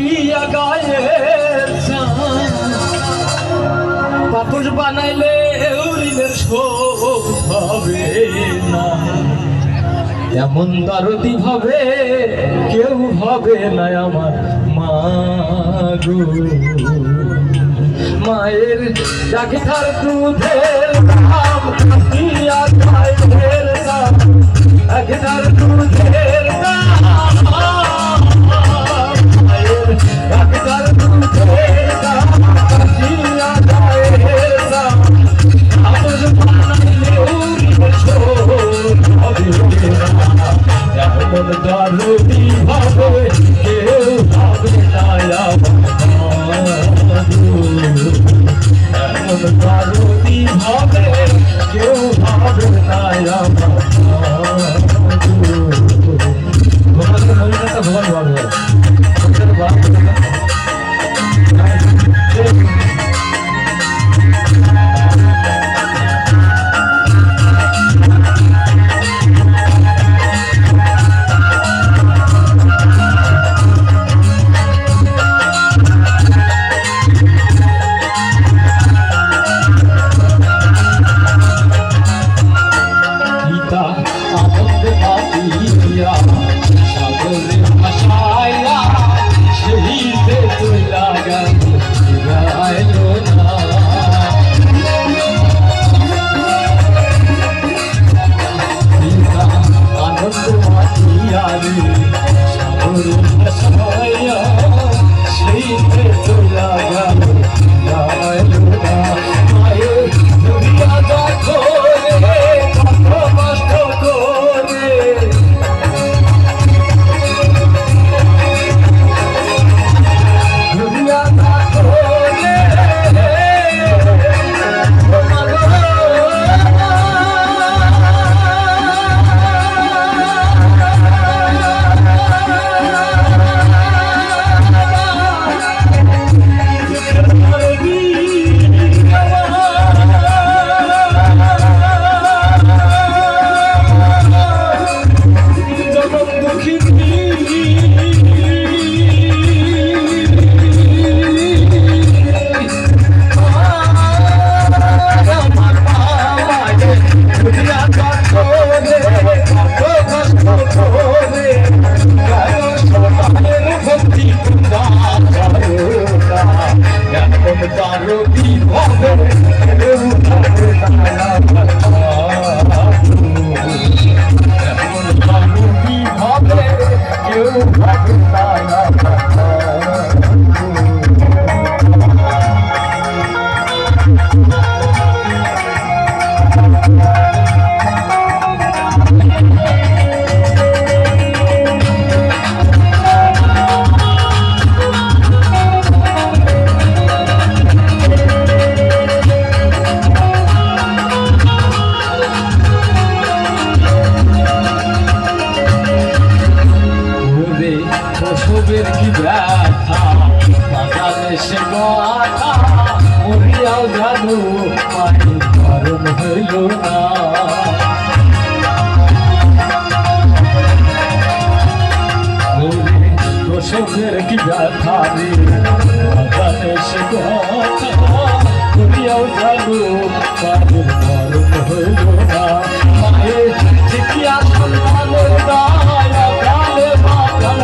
কাটিয়া গায়ের পাপুষ বানাইলে ঋণের শোধ হবে না। এমন দরদি ভাবে কেউ হবে না আমার মা গো। মায়ের ডাকিধার দুধের দাম কাটিয়া গায়ের দাম, ডাকিধার দুধের দাম, মায়ের ডাকিধার দুধের দাম কাটিয়া গায়ের দাম, পাপুষ বানাইলে ঋণের শোধ হবে না। এমন দরদি ভাবে কেউ হবে না আমার গো। এমন দরদি ভাবে কেউ হবে না আমার গো। ভগবানের মহিমাটা ভগবান ভাবে সাগরে ভাসাইয়া সেই যে চইলা গেল না। আনন্দ মাতিয়া রে সাগরে ভাসাইয়া সেই যে চইলা গেল না। মায়ের দুনিয়া দেখো রে কত কষ্ট করে, প্রসবের কি ব্যথা বাজারে সে কথা মরিয়াও জানো মায়ের কারণ হইল না। প্রসবের কি ব্যথা রে বাজারে সে কথা মরিয়াও জানো মায়ের কারণ হইল না। মায়ের ঠিকিয়া সন্তানের দায় কালে বাগান